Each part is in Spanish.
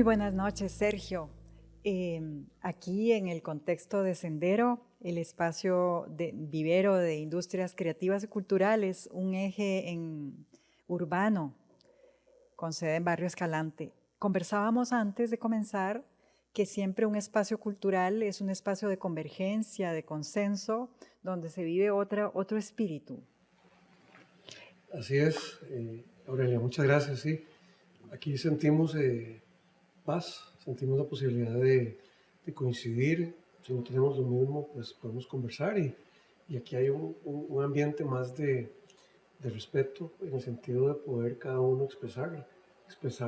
Muy buenas noches, Sergio. Aquí en el contexto de Sendero, el espacio de vivero de industrias creativas y culturales, un eje urbano con sede en Barrio Escalante. Conversábamos antes de comenzar que siempre un espacio cultural es un espacio de convergencia, de consenso, donde se vive otro espíritu. Así es, Aurelia, muchas gracias. Sí, aquí sentimos paz, sentimos la posibilidad de coincidir. Si no tenemos lo mismo, pues podemos conversar y aquí hay un ambiente más de respeto en el sentido de poder cada uno expresar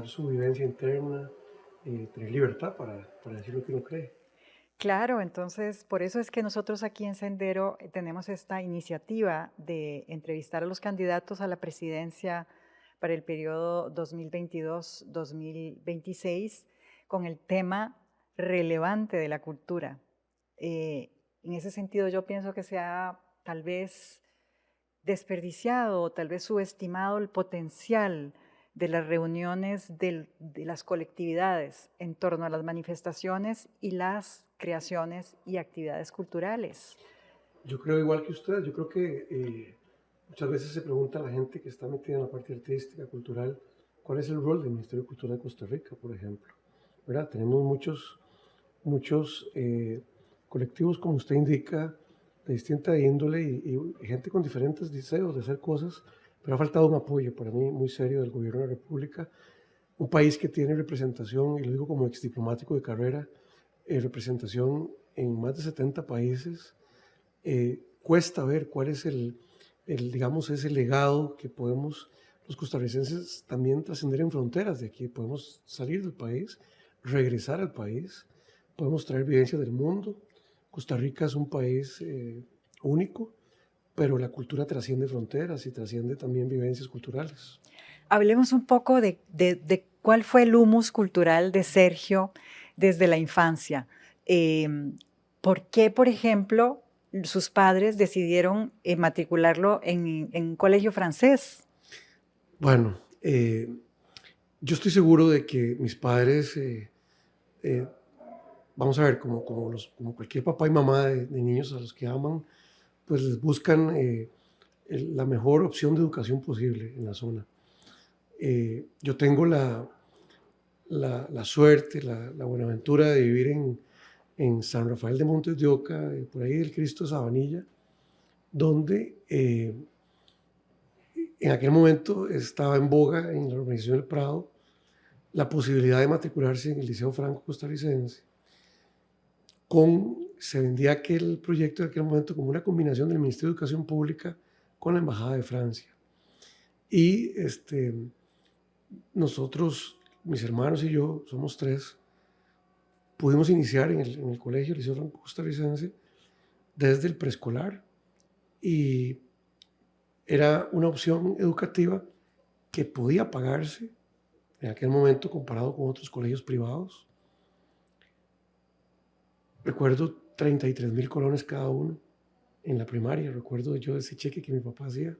su vivencia interna, tener libertad para decir lo que uno cree. Claro, entonces por eso es que nosotros aquí en Sendero tenemos esta iniciativa de entrevistar a los candidatos a la presidencia para el periodo 2022-2026 con el tema relevante de la cultura. En ese sentido yo pienso que se ha tal vez desperdiciado o tal vez subestimado el potencial de las reuniones de las colectividades en torno a las manifestaciones y las creaciones y actividades culturales. Yo creo igual que usted, yo creo que muchas veces se pregunta a la gente que está metida en la parte artística, cultural, cuál es el rol del Ministerio de Cultura de Costa Rica, por ejemplo. ¿Verdad? Tenemos muchos colectivos, como usted indica, de distinta índole y gente con diferentes deseos de hacer cosas, pero ha faltado un apoyo para mí muy serio del gobierno de la República. Un país que tiene representación, y lo digo como exdiplomático de carrera, representación en más de 70 países. Cuesta ver cuál es digamos, ese legado que podemos los costarricenses también trascender en fronteras de aquí. Podemos salir del país, regresar al país, podemos traer vivencias del mundo. Costa Rica es un país único, pero la cultura trasciende fronteras y trasciende también vivencias culturales. Hablemos un poco de cuál fue el humus cultural de Sergio desde la infancia. ¿Por qué, por ejemplo, sus padres decidieron matricularlo en un colegio francés? Bueno, yo estoy seguro de que mis padres, eh, vamos a ver, como cualquier papá y mamá de niños a los que aman, pues les buscan la mejor opción de educación posible en la zona. Yo tengo la suerte, la buenaventura de vivir en San Rafael de Montes de Oca, por ahí del Cristo de Sabanilla, donde en aquel momento estaba en boga en la organización del Prado la posibilidad de matricularse en el Liceo Franco Costarricense. Se vendía aquel proyecto en aquel momento como una combinación del Ministerio de Educación Pública con la Embajada de Francia. Y nosotros, mis hermanos y yo, somos tres, pudimos iniciar en el colegio, el Liceo Franco Costarricense, desde el preescolar y era una opción educativa que podía pagarse en aquel momento comparado con otros colegios privados. Recuerdo 33,000 colones cada uno en la primaria. Recuerdo yo ese cheque que mi papá hacía.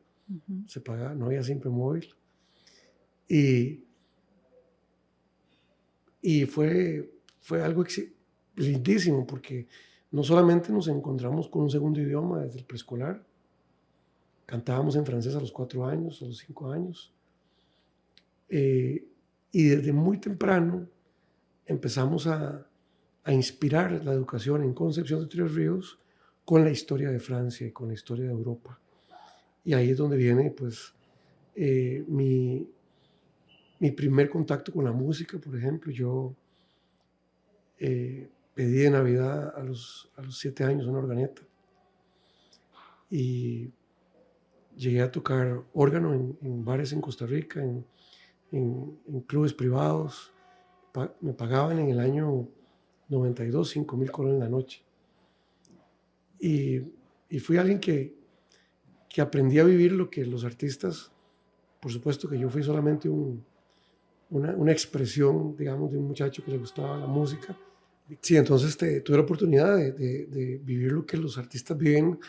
Se pagaba, no había Simpe Móvil. Y fue algo lindísimo porque no solamente nos encontramos con un segundo idioma desde el preescolar, cantábamos en francés a los 4 años, a los 5 años, y desde muy temprano empezamos a inspirar la educación en Concepción de Tres Ríos con la historia de Francia y con la historia de Europa. Y ahí es donde viene pues mi primer contacto con la música, por ejemplo. Yo pedí de Navidad a los 7 años una organeta y llegué a tocar órgano en bares en Costa Rica, en clubes privados. Me pagaban en el año 92 5,000 colones en la noche. Y fui alguien que aprendí a vivir lo que los artistas, por supuesto que yo fui solamente una expresión, digamos, de un muchacho que le gustaba la música. Sí, entonces tuve la oportunidad de vivir lo que los artistas viven.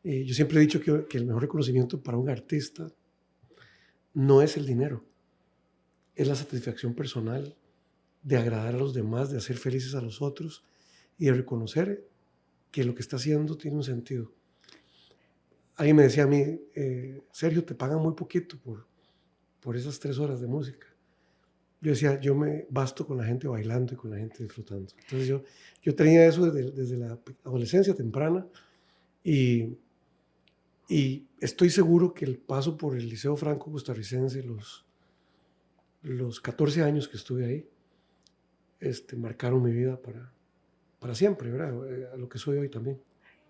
Yo siempre he dicho que el mejor reconocimiento para un artista no es el dinero, es la satisfacción personal de agradar a los demás, de hacer felices a los otros y de reconocer que lo que está haciendo tiene un sentido. Alguien me decía a mí, Sergio, te pagan muy poquito por esas 3 horas de música. Yo decía, yo me basto con la gente bailando y con la gente disfrutando. Entonces yo tenía eso desde la adolescencia temprana y estoy seguro que el paso por el Liceo Franco Costarricense, los 14 años que estuve ahí, marcaron mi vida para siempre, ¿verdad? A lo que soy hoy también.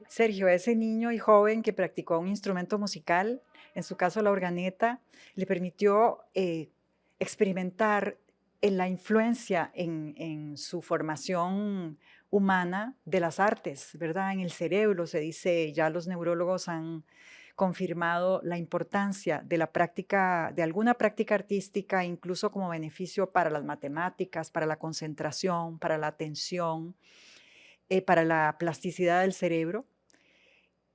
Sergio, ese niño y joven que practicó un instrumento musical, en su caso la organeta, le permitió experimentar la influencia en su formación humana de las artes, ¿verdad? En el cerebro, se dice, ya los neurólogos han confirmado la importancia de la práctica, de alguna práctica artística, incluso como beneficio para las matemáticas, para la concentración, para la atención, para la plasticidad del cerebro.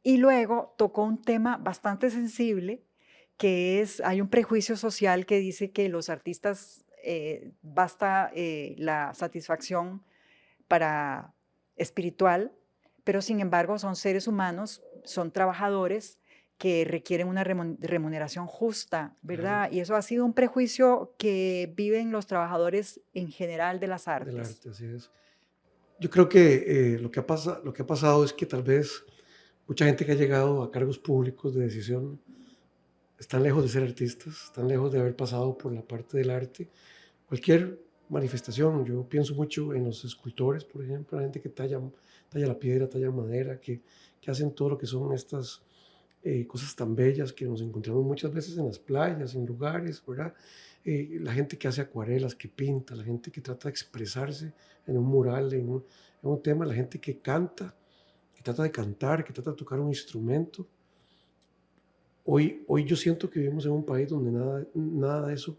Y luego tocó un tema bastante sensible, que es, hay un prejuicio social que dice que los artistas basta la satisfacción para espiritual, pero sin embargo son seres humanos, son trabajadores que requieren una remuneración justa, ¿verdad? Claro. Y eso ha sido un prejuicio que viven los trabajadores en general de las Del artes. arte, así es. Yo creo que lo que ha pasado es que tal vez mucha gente que ha llegado a cargos públicos de decisión están lejos de ser artistas, están lejos de haber pasado por la parte del arte. Cualquier manifestación, yo pienso mucho en los escultores, por ejemplo, la gente que talla la piedra, talla madera, que hacen todo lo que son estas cosas tan bellas que nos encontramos muchas veces en las playas, en lugares, ¿verdad? La gente que hace acuarelas, que pinta, la gente que trata de expresarse en un mural, en un tema, la gente que canta, que trata de cantar, que trata de tocar un instrumento. Hoy yo siento que vivimos en un país donde nada de eso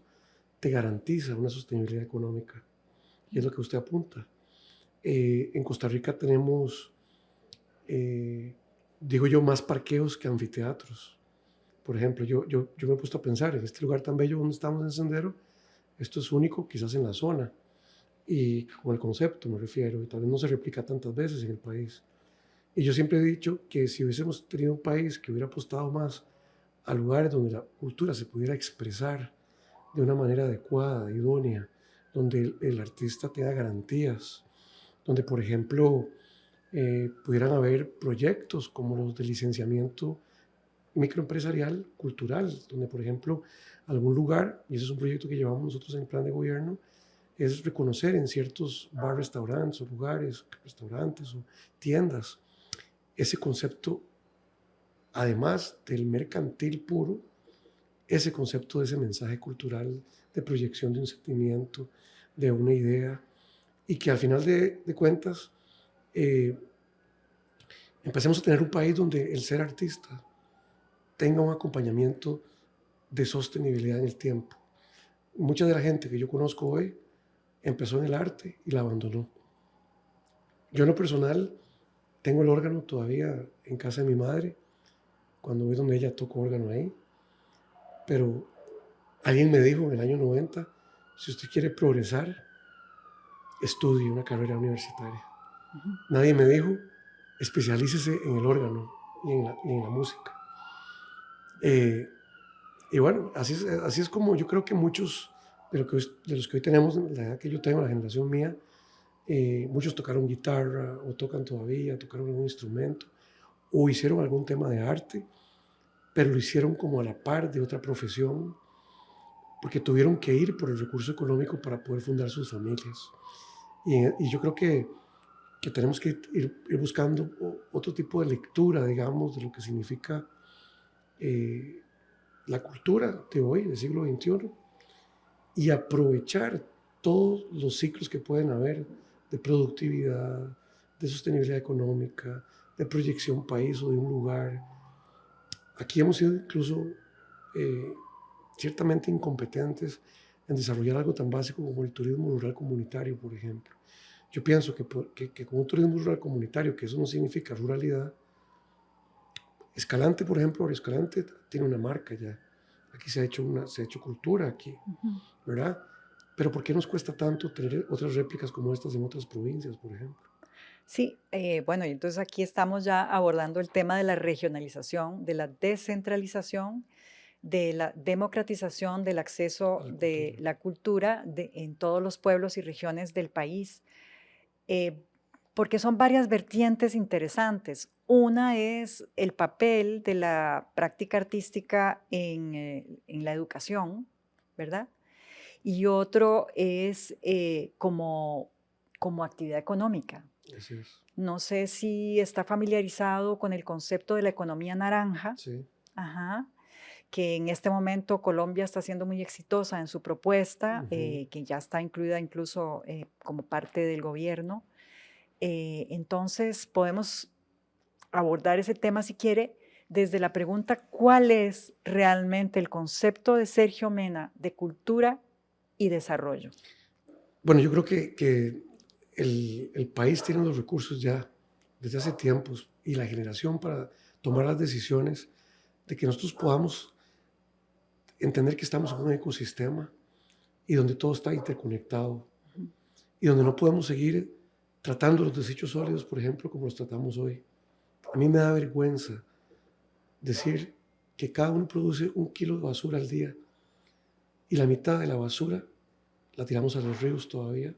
te garantiza una sostenibilidad económica, y es lo que usted apunta. En Costa Rica tenemos, digo yo, más parqueos que anfiteatros. Por ejemplo, yo me he puesto a pensar, en este lugar tan bello donde estamos en Sendero, esto es único quizás en la zona, y con el concepto me refiero, y tal vez no se replica tantas veces en el país. Y yo siempre he dicho que si hubiésemos tenido un país que hubiera apostado más a lugares donde la cultura se pudiera expresar de una manera adecuada, idónea, donde el artista tenga garantías, donde, por ejemplo, pudieran haber proyectos como los de licenciamiento microempresarial cultural, donde, por ejemplo, algún lugar, y ese es un proyecto que llevamos nosotros en el plan de gobierno, es reconocer en ciertos restaurantes o lugares, restaurantes o tiendas, ese concepto, además del mercantil puro, ese concepto de ese mensaje cultural, de proyección de un sentimiento, de una idea, y que al final de cuentas eh, empecemos a tener un país donde el ser artista tenga un acompañamiento de sostenibilidad en el tiempo. Mucha de la gente que yo conozco hoy empezó en el arte y la abandonó. Yo en lo personal tengo el órgano todavía en casa de mi madre, cuando voy donde ella toco órgano ahí, pero alguien me dijo en el año 90, si usted quiere progresar, estudie una carrera universitaria. Nadie me dijo, especialícese en el órgano y en la música. Y bueno, así es como yo creo que muchos de los que hoy tenemos, la edad que yo tengo, la generación mía, muchos tocaron guitarra o tocan todavía, tocaron algún instrumento o hicieron algún tema de arte, pero lo hicieron como a la par de otra profesión, porque tuvieron que ir por el recurso económico para poder fundar sus familias. Y yo creo que tenemos que ir buscando otro tipo de lectura, digamos, de lo que significa la cultura de hoy, del siglo XXI, y aprovechar todos los ciclos que pueden haber de productividad, de sostenibilidad económica, de proyección país o de un lugar. Aquí hemos sido incluso ciertamente incompetentes en desarrollar algo tan básico como el turismo rural comunitario, por ejemplo. Yo pienso que con un turismo rural comunitario, que eso no significa ruralidad, Escalante, por ejemplo, Escalante tiene una marca ya. Aquí se ha hecho cultura aquí, ¿verdad? pero ¿por qué nos cuesta tanto tener otras réplicas como estas en otras provincias, por ejemplo? Sí, bueno, y entonces aquí estamos ya abordando el tema de la regionalización, de la descentralización, de la democratización del A acceso la de cultura. la cultura en todos los pueblos y regiones del país. eh, Porque son varias vertientes interesantes. Una es el papel de la práctica artística en la educación, ¿verdad? Y otro es como actividad económica. Así es. No sé si está familiarizado con el concepto de la economía naranja, Sí. ajá, que en este momento Colombia está siendo muy exitosa en su propuesta, Ujú. que ya está incluida incluso como parte del gobierno. Entonces, podemos abordar ese tema, si quiere, desde la pregunta, ¿cuál es realmente el concepto de Sergio Mena de cultura y desarrollo? Bueno, yo creo que el país tiene los recursos ya desde hace tiempos y la generación para tomar las decisiones de que nosotros podamos entender que estamos en un ecosistema y donde todo está interconectado Ujú. y donde no podemos seguir tratando los desechos sólidos, por ejemplo, como los tratamos hoy. A mí me da vergüenza decir que cada uno produce 1 kilo de basura al día y la mitad de la basura la tiramos a los ríos todavía,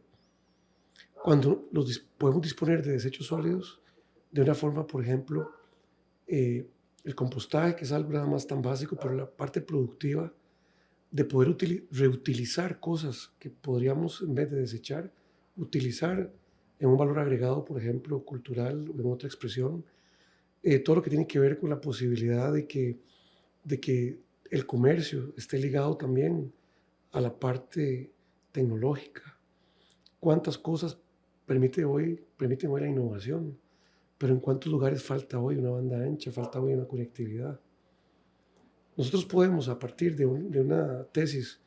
cuando podemos disponer de desechos sólidos de una forma, por ejemplo, eh, el compostaje, que es algo nada más tan básico, pero la parte productiva de poder reutilizar cosas que podríamos, en vez de desechar, utilizar en un valor agregado, por ejemplo, cultural o en otra expresión. Todo lo que tiene que ver con la posibilidad de que el comercio esté ligado también a la parte tecnológica. ¿Cuántas cosas permite hoy la innovación? Pero ¿en cuántos lugares falta hoy una banda ancha, falta hoy una conectividad? Nosotros podemos, a partir de una tesis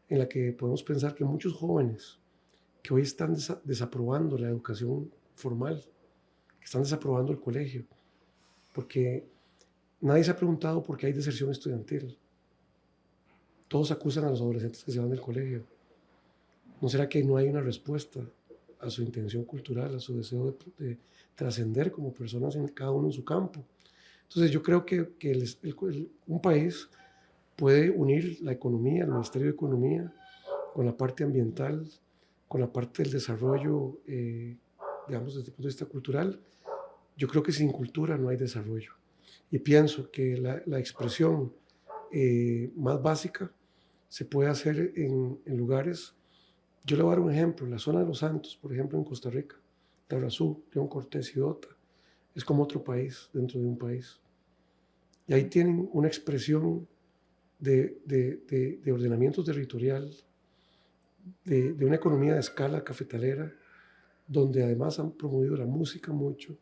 en la que podemos pensar que muchos jóvenes que hoy están desaprobando la educación formal, que están desaprobando el colegio, porque nadie se ha preguntado por qué hay deserción estudiantil. Todos acusan a los adolescentes que se van del colegio. ¿No será que no hay una respuesta a su intención cultural, a su deseo de trascender como personas en cada uno en su campo? Entonces yo creo que un país puede unir la economía, el Ministerio de Economía, con la parte ambiental, con la parte del desarrollo, digamos, desde el punto de vista cultural. Yo creo que sin cultura no hay desarrollo. Y pienso que la expresión más básica se puede hacer en lugares. Yo le voy a dar un ejemplo, la zona de los Santos, por ejemplo, en Costa Rica, Tarrazú, León Cortés y Dota, es como otro país dentro de un país. Y ahí tienen una expresión de ordenamiento territorial, de una economía de escala cafetalera, donde además han promovido la música mucho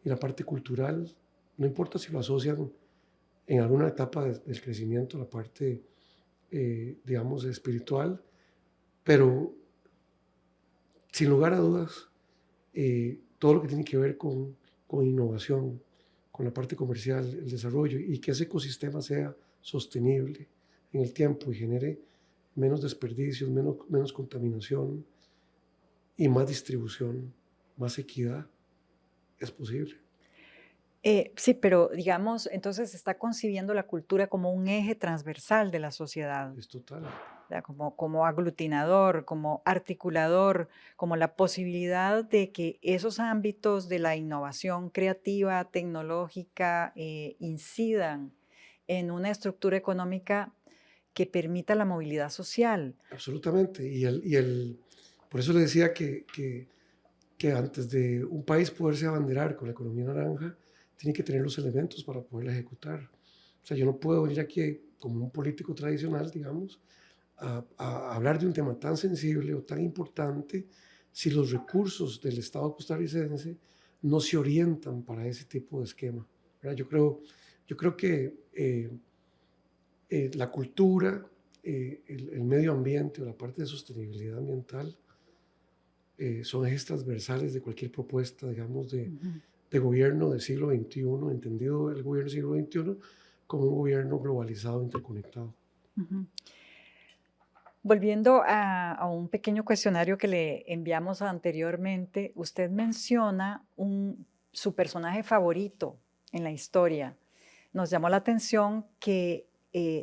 y la parte cultural, no importa si lo asocian en alguna etapa del crecimiento, la parte, digamos, espiritual, pero sin lugar a dudas, todo lo que tiene que ver con innovación, con la parte comercial, el desarrollo y que ese ecosistema sea sostenible en el tiempo y genere menos desperdicios, menos contaminación y más distribución, más equidad, es posible. Sí, pero digamos, entonces se está concibiendo la cultura como un eje transversal de la sociedad, Es total. ¿verdad? Como aglutinador, como articulador, como la posibilidad de que esos ámbitos de la innovación creativa, tecnológica, incidan en una estructura económica que permita la movilidad social. Absolutamente. Por eso le decía que antes de un país poderse abanderar con la economía naranja, tiene que tener los elementos para poderla ejecutar. O sea, yo no puedo venir aquí como un político tradicional, digamos, a hablar de un tema tan sensible o tan importante si los recursos del Estado costarricense no se orientan para ese tipo de esquema, ¿verdad? Yo creo que la cultura, el medio ambiente o la parte de sostenibilidad ambiental son ejes transversales de cualquier propuesta, digamos, Ujú, de gobierno del siglo XXI, entendido el gobierno del siglo XXI como un gobierno globalizado, interconectado. ujú. Volviendo a un pequeño cuestionario que le enviamos anteriormente, usted menciona su personaje favorito en la historia. Nos llamó la atención que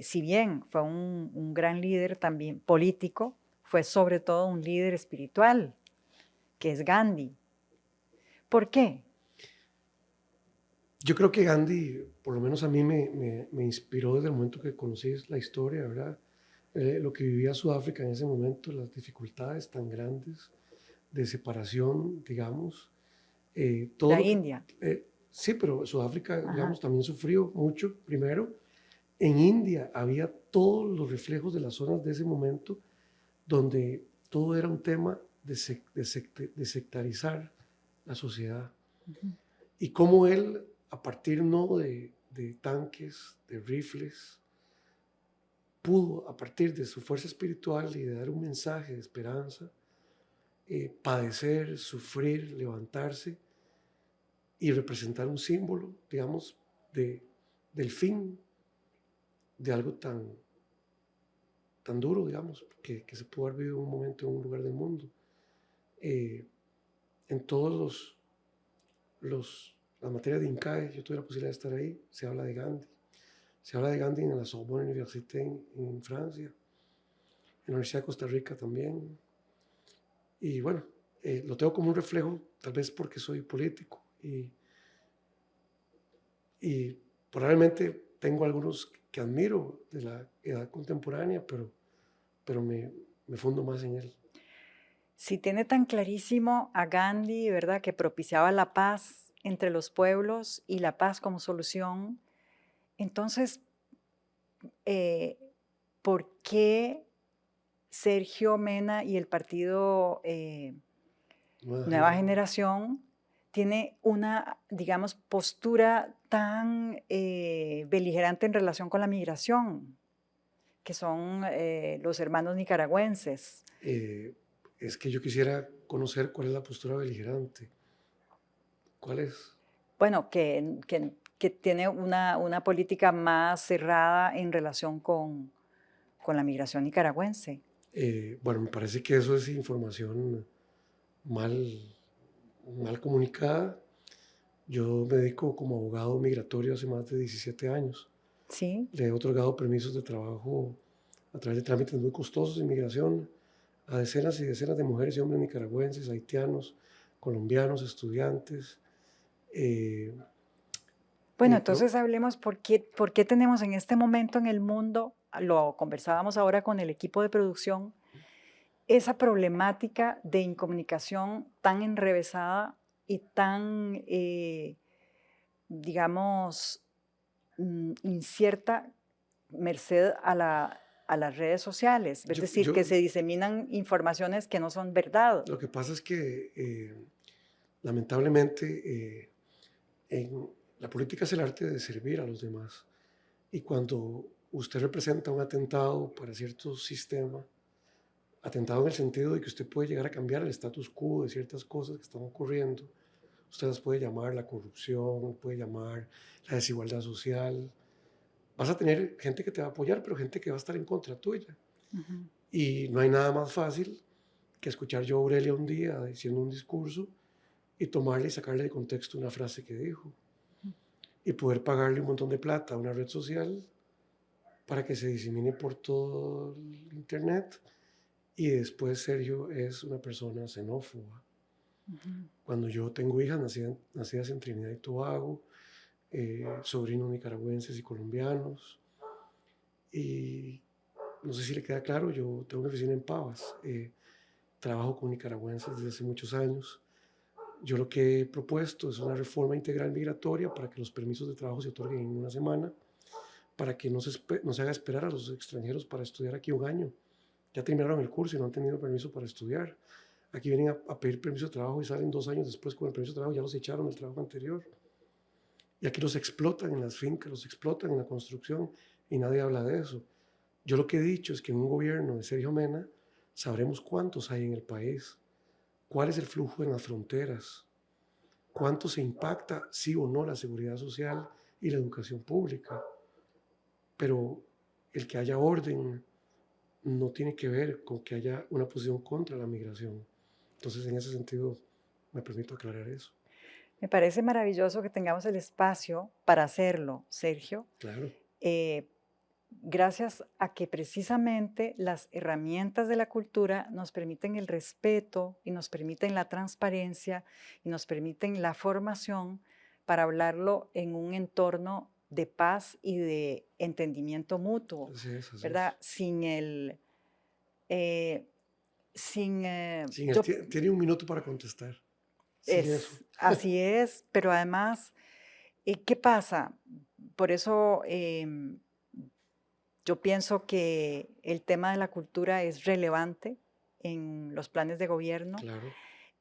si bien fue un gran líder también político, fue sobre todo un líder espiritual, que es Gandhi. ¿Por qué? Yo creo que Gandhi, por lo menos a mí, me inspiró desde el momento que conocí la historia, ¿verdad? Lo que vivía Sudáfrica en ese momento, las dificultades tan grandes de separación, digamos, todo La lo que... India. Sí, pero Sudáfrica, Ajá. digamos, también sufrió mucho, primero. En India había todos los reflejos de las zonas de ese momento, donde todo era un tema de sectarizar la sociedad. Ujú. Y cómo él, a partir no de tanques, de rifles, pudo, a partir de su fuerza espiritual y de dar un mensaje de esperanza, padecer, sufrir, levantarse y representar un símbolo, digamos, de, del fin de algo tan duro, digamos, que se pudo haber vivido en un momento en un lugar del mundo. Eh, en todos las materias de INCAE, yo tuve la posibilidad de estar ahí, se habla de Gandhi. Se habla de Gandhi en la Sorbonne Université en Francia, en la Universidad de Costa Rica también. Y bueno, lo tengo como un reflejo, tal vez porque soy político y probablemente tengo algunos que admiro de la edad contemporánea, pero me fundo más en él. Si tiene tan clarísimo a Gandhi, ¿verdad?, que propiciaba la paz entre los pueblos y la paz como solución, entonces, eh, ¿por qué Sergio Mena y el partido Nueva Nueva generación. Generación tiene una, digamos, postura tan beligerante en relación con la migración, que son los hermanos nicaragüenses? Eh, es que yo quisiera conocer cuál es la postura beligerante. ¿Cuál es? Bueno, que tiene una política más cerrada en relación con la migración nicaragüense. Bueno, me parece que eso es información mal, mal comunicada. Yo me dedico como abogado migratorio hace más de 17 años. Sí. Le he otorgado permisos de trabajo a través de trámites muy costosos de inmigración a decenas y decenas de mujeres y hombres nicaragüenses, haitianos, colombianos, estudiantes. eh, Bueno, pero entonces hablemos por qué tenemos en este momento en el mundo, lo conversábamos ahora con el equipo de producción, esa problemática de incomunicación tan enrevesada y tan, digamos, incierta, merced a las redes sociales. Es decir, que yo, se diseminan informaciones que no son verdad. lo que pasa es que lamentablemente la política es el arte de servir a los demás. Y cuando usted representa un atentado para cierto sistema, atentado en el sentido de que usted puede llegar a cambiar el status quo de ciertas cosas que están ocurriendo, usted las puede llamar la corrupción, puede llamar la desigualdad social. Vas a tener gente que te va a apoyar, pero gente que va a estar en contra tuya. Ujú. Y no hay nada más fácil que escuchar yo a Aurelia un día diciendo un discurso y tomarle y sacarle de contexto una frase que dijo y poder pagarle un montón de plata a una red social para que se disemine por todo el internet y después Sergio es una persona xenófoba. Ujú. Cuando yo tengo hijas nacidas en Trinidad y Tobago, sobrinos nicaragüenses y colombianos, y no sé si le queda claro, yo tengo una oficina en Pavas, trabajo con nicaragüenses desde hace muchos años. Yo lo que he propuesto es una reforma integral migratoria para que los permisos de trabajo se otorguen en una semana, para que no se haga esperar a los extranjeros para estudiar aquí un año. Ya terminaron el curso y no han tenido permiso para estudiar. Aquí vienen a pedir permiso de trabajo y salen 2 años después con el permiso de trabajo, ya los echaron del trabajo anterior. Y aquí los explotan en las fincas, los explotan en la construcción y nadie habla de eso. Yo lo que he dicho es que en un gobierno de Sergio Mena sabremos cuántos hay en el país, cuál es el flujo en las fronteras, cuánto se impacta, sí o no, la seguridad social y la educación pública. Pero el que haya orden no tiene que ver con que haya una posición contra la migración. Entonces, en ese sentido, me permito aclarar eso. Me parece maravilloso que tengamos el espacio para hacerlo, Sergio. Claro, eh, Gracias a que precisamente las herramientas de la cultura nos permiten el respeto y nos permiten la transparencia y nos permiten la formación para hablarlo en un entorno de paz y de entendimiento mutuo, así es, así ¿verdad? es. Eh, sin, Sin el tiene un minuto para contestar. Sin eso. así es, pero además, ¿qué pasa? Por eso yo pienso que el tema de la cultura es relevante en los planes de gobierno. Claro,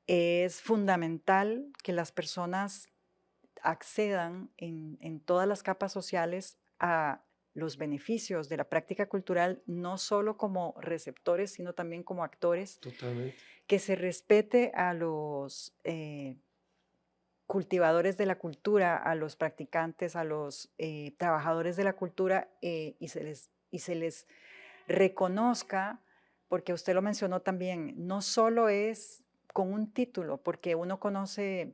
Es fundamental que las personas accedan en todas las capas sociales a los beneficios de la práctica cultural, no solo como receptores, sino también como actores, totalmente. que se respete a los cultivadores de la cultura, a los practicantes, a los trabajadores de la cultura y se les reconozca, porque usted lo mencionó también, no solo es con un título, porque uno conoce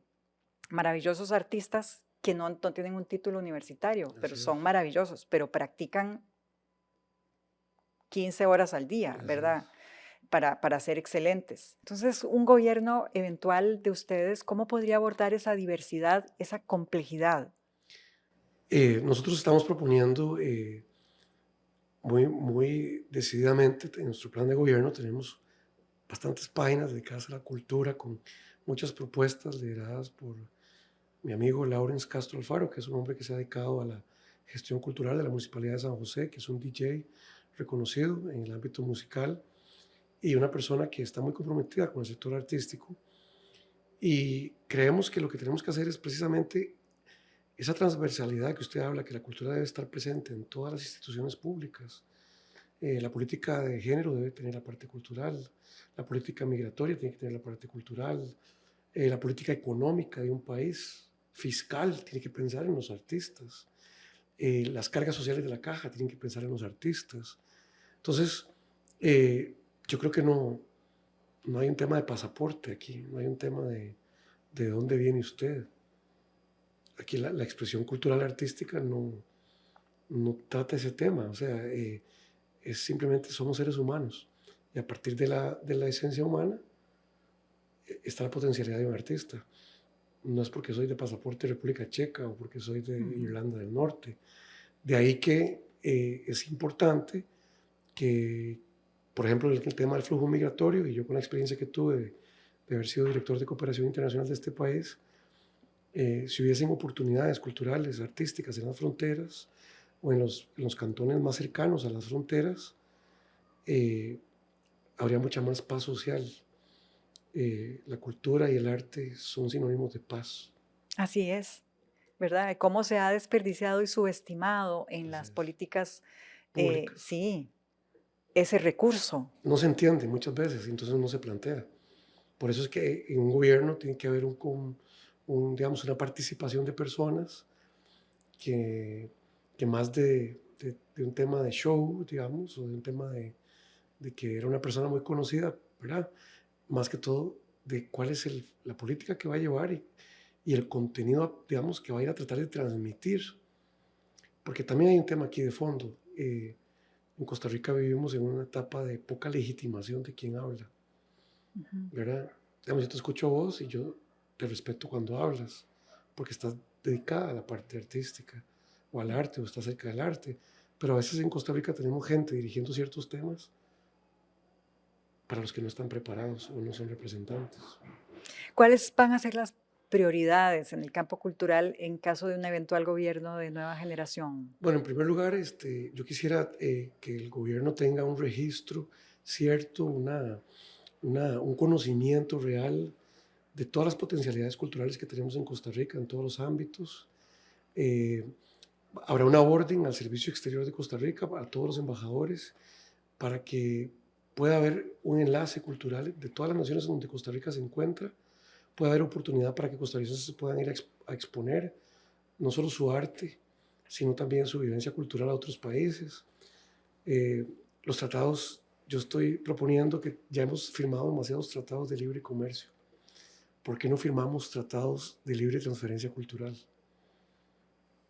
maravillosos artistas que no tienen un título universitario, pero Así son es, maravillosos, pero practican 15 horas al día, así ¿verdad? es. Para ser excelentes. Entonces, un gobierno eventual de ustedes, ¿cómo podría abordar esa diversidad, esa complejidad? Nosotros estamos proponiendo muy decididamente en nuestro plan de gobierno, tenemos bastantes páginas dedicadas a la cultura con muchas propuestas lideradas por mi amigo Lawrence Castro Alfaro, que es un hombre que se ha dedicado a la gestión cultural de la Municipalidad de San José, que es un DJ reconocido en el ámbito musical y una persona que está muy comprometida con el sector artístico. Y creemos que lo que tenemos que hacer es precisamente esa transversalidad que usted habla, que la cultura debe estar presente en todas las instituciones públicas. La política de género debe tener la parte cultural, la política migratoria tiene que tener la parte cultural, la política económica de un país, fiscal, tiene que pensar en los artistas, las cargas sociales de la caja tienen que pensar en los artistas. Entonces, yo creo que no hay un tema de pasaporte aquí, no hay un tema de dónde viene usted. Aquí la expresión cultural artística no trata ese tema, o sea, es simplemente somos seres humanos y a partir de la esencia humana está la potencialidad de un artista. No es porque soy de pasaporte de República Checa o porque soy de Ujú. Irlanda del Norte. De ahí que es importante que, por ejemplo, el tema del flujo migratorio, y yo con la experiencia que tuve de haber sido director de cooperación internacional de este país, si hubiesen oportunidades culturales, artísticas en las fronteras o en los cantones más cercanos a las fronteras, eh, habría mucha más paz social. La cultura y el arte son sinónimos de paz. Así es, ¿verdad? Cómo se ha desperdiciado y subestimado en Así las es. políticas, Públicas. sí, ese recurso. No se entiende muchas veces y entonces no se plantea. Por eso es que en un gobierno tiene que haber digamos, una participación de personas que, que más de un tema de show, digamos, o de un tema de que era una persona muy conocida, ¿verdad? Más que todo de cuál es la política que va a llevar y el contenido, digamos, que va a ir a tratar de transmitir. Porque también hay un tema aquí de fondo. En Costa Rica vivimos en una etapa de poca legitimación de quien habla, Ujú. ¿verdad? Digamos, yo te escucho a vos y yo te respeto cuando hablas, porque estás dedicada a la parte artística o al arte o estás cerca del arte. Pero a veces en Costa Rica tenemos gente dirigiendo ciertos temas para los que no están preparados o no son representantes. ¿Cuáles van a ser las prioridades en el campo cultural en caso de un eventual gobierno de nueva generación? Bueno, en primer lugar, yo quisiera que el gobierno tenga un registro cierto, un conocimiento real de todas las potencialidades culturales que tenemos en Costa Rica, en todos los ámbitos. Eh, Habrá una orden al Servicio Exterior de Costa Rica, a todos los embajadores, para que pueda haber un enlace cultural de todas las naciones donde Costa Rica se encuentra, pueda haber oportunidad para que costarricenses se puedan ir a exponer no solo su arte, sino también su vivencia cultural a otros países. Los tratados, yo estoy proponiendo que ya hemos firmado demasiados tratados de libre comercio. ¿Por qué no firmamos tratados de libre transferencia cultural?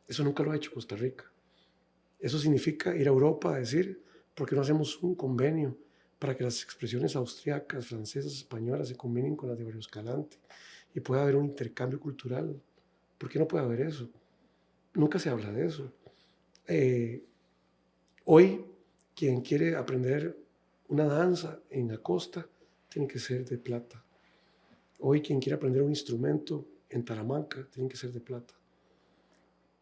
Eso nunca lo ha hecho Costa Rica. Eso significa ir a Europa a decir, ¿por qué no hacemos un convenio para que las expresiones austriacas, francesas, españolas se combinen con las de Barrio Escalante y pueda haber un intercambio cultural? ¿Por qué no puede haber eso? Nunca se habla de eso. Hoy, quien quiere aprender una danza en la costa, tiene que ser de plata. Hoy, quien quiere aprender un instrumento en Talamanca, tiene que ser de plata.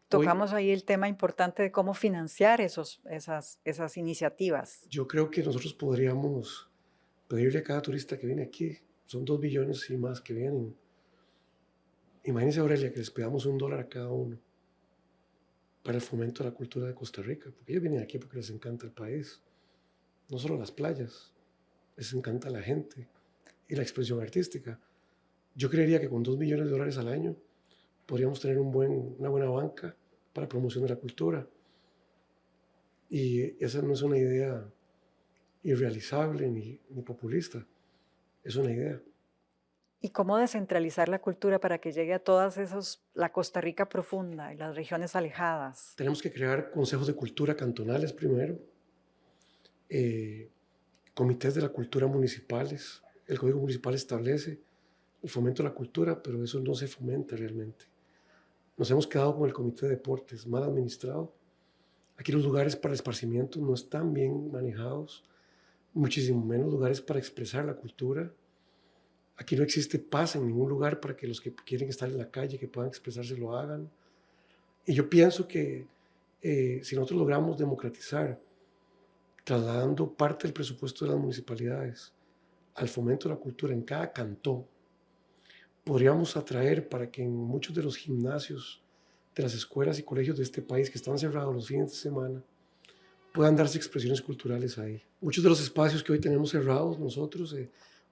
Tocamos ahí el tema importante de cómo financiar esas iniciativas. Yo creo que nosotros podríamos pedirle a cada turista que viene aquí, son 2 billones y más que vienen. Imagínense, Aurelia, que les pidamos $1 a cada uno para el fomento de la cultura de Costa Rica, porque ellos vienen aquí porque les encanta el país, no solo las playas, les encanta la gente y la expresión artística. Yo creería que con $2 millones al año podríamos tener una buena banca para promoción de la cultura. Y esa no es una idea irrealizable ni populista, es una idea. ¿Y cómo descentralizar la cultura para que llegue a todas la Costa Rica profunda y las regiones alejadas? Tenemos que crear consejos de cultura cantonales primero, comités de la cultura municipales. El Código Municipal establece el fomento de la cultura, pero eso no se fomenta realmente. Nos hemos quedado con el Comité de Deportes, mal administrado. Aquí los lugares para esparcimiento no están bien manejados, muchísimo menos lugares para expresar la cultura. Aquí no existe paz en ningún lugar para que los que quieren estar en la calle, que puedan expresarse, lo hagan. Y yo pienso que si nosotros logramos democratizar, trasladando parte del presupuesto de las municipalidades al fomento de la cultura en cada cantón, podríamos atraer para que en muchos de los gimnasios de las escuelas y colegios de este país que están cerrados los fines de semana, puedan darse expresiones culturales ahí. Muchos de los espacios que hoy tenemos cerrados nosotros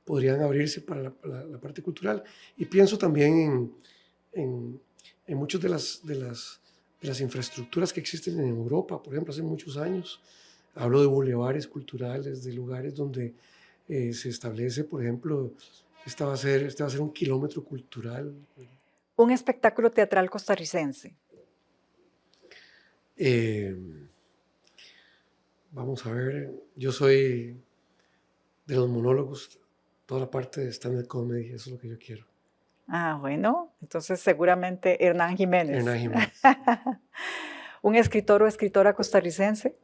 podrían abrirse para la parte cultural. Y pienso también en muchas de las infraestructuras que existen en Europa, por ejemplo, hace muchos años. Hablo de bulevares culturales, de lugares donde se establece, por ejemplo, este va a ser un kilómetro cultural. Un espectáculo teatral costarricense. Vamos a ver, yo soy de los monólogos, toda la parte de stand-up comedy, eso es lo que yo quiero. Ah, bueno, entonces seguramente Hernán Jiménez. Hernán Jiménez. ¿Un escritor o escritora costarricense?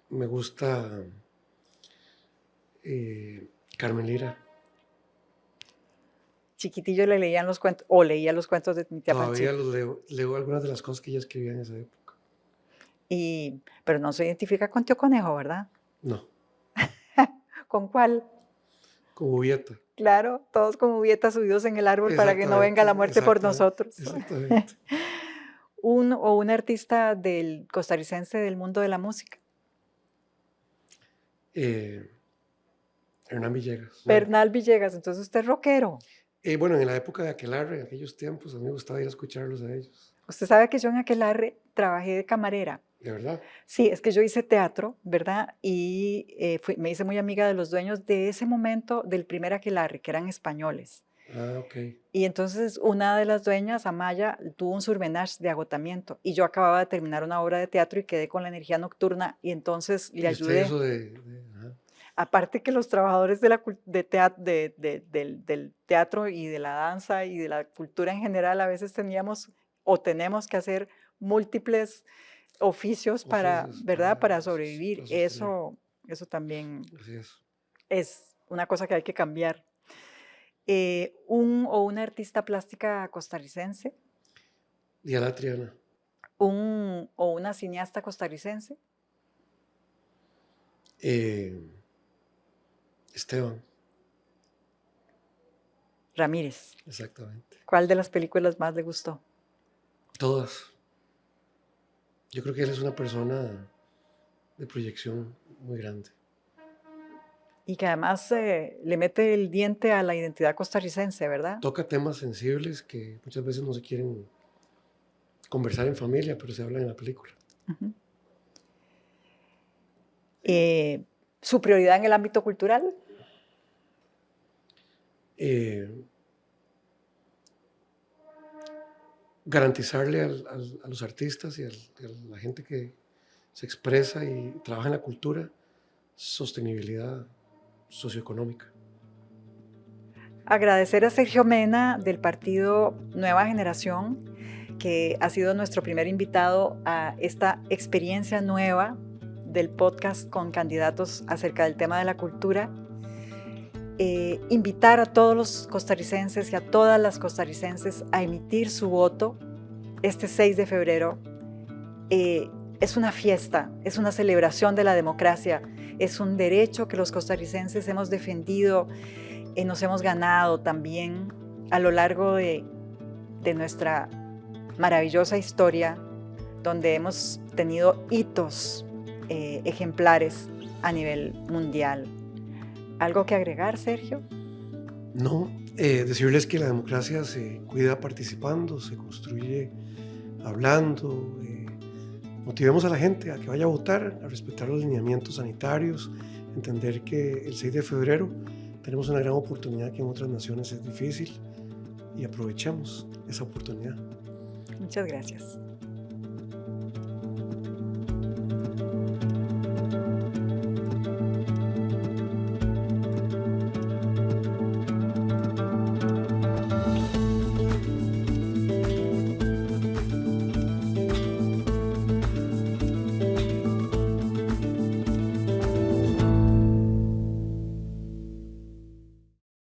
Me gusta Carmen Lira. Chiquitillo le leían los cuentos, o leía los cuentos de mi tía Todavía Panchita. los leo algunas de las cosas que ella escribía en esa época. Pero no se identifica con Tío Conejo, ¿verdad? No. ¿Con cuál? Con Julieta. Claro, todos con Julieta subidos en el árbol para que no venga la muerte por nosotros. Exactamente. ¿Un o una artista costarricense del mundo de la música? Hernán Villegas. Bernal Villegas, entonces usted es rockero. Bueno, en la época de Aquelarre, en aquellos tiempos, a mí me gustaba ir a escucharlos a ellos. Usted sabe que yo en Aquelarre trabajé de camarera. ¿De verdad? Sí, es que yo hice teatro, ¿verdad? Y me hice muy amiga de los dueños de ese momento del primer Aquelarre, que eran españoles. Ah, ok. Y entonces una de las dueñas, Amaya, tuvo un surmenage de agotamiento y yo acababa de terminar una obra de teatro y quedé con la energía nocturna y entonces le ayudé. Eso Aparte que los trabajadores del teatro y de la danza y de la cultura en general a veces teníamos o tenemos que hacer múltiples oficios para, ¿verdad? Para sobrevivir. Eso también es una cosa que hay que cambiar. ¿Un o una artista plástica costarricense? Diana Triana. ¿Un o una cineasta costarricense? Esteban Ramírez. Exactamente. ¿Cuál de las películas más le gustó? Todas. Yo creo que él es una persona de proyección muy grande. Y que además le mete el diente a la identidad costarricense, ¿verdad? Toca temas sensibles que muchas veces no se quieren conversar en familia, pero se hablan en la película. ¿Su prioridad en el ámbito cultural? Garantizarle a los artistas y a la gente que se expresa y trabaja en la cultura sostenibilidad socioeconómica. Agradecer a Sergio Mena del partido Nueva Generación, que ha sido nuestro primer invitado a esta experiencia nueva del podcast con candidatos acerca del tema de la cultura. Invitar a todos los costarricenses y a todas las costarricenses a emitir su voto este 6 de febrero. Es una fiesta, es una celebración de la democracia, es un derecho que los costarricenses hemos defendido, nos hemos ganado también a lo largo de nuestra maravillosa historia, donde hemos tenido hitos ejemplares a nivel mundial. ¿Algo que agregar, Sergio? No, decirles que la democracia se cuida participando, se construye hablando. Motivemos a la gente a que vaya a votar, a respetar los lineamientos sanitarios, entender que el 6 de febrero tenemos una gran oportunidad que en otras naciones es difícil y aprovechemos esa oportunidad. Muchas gracias.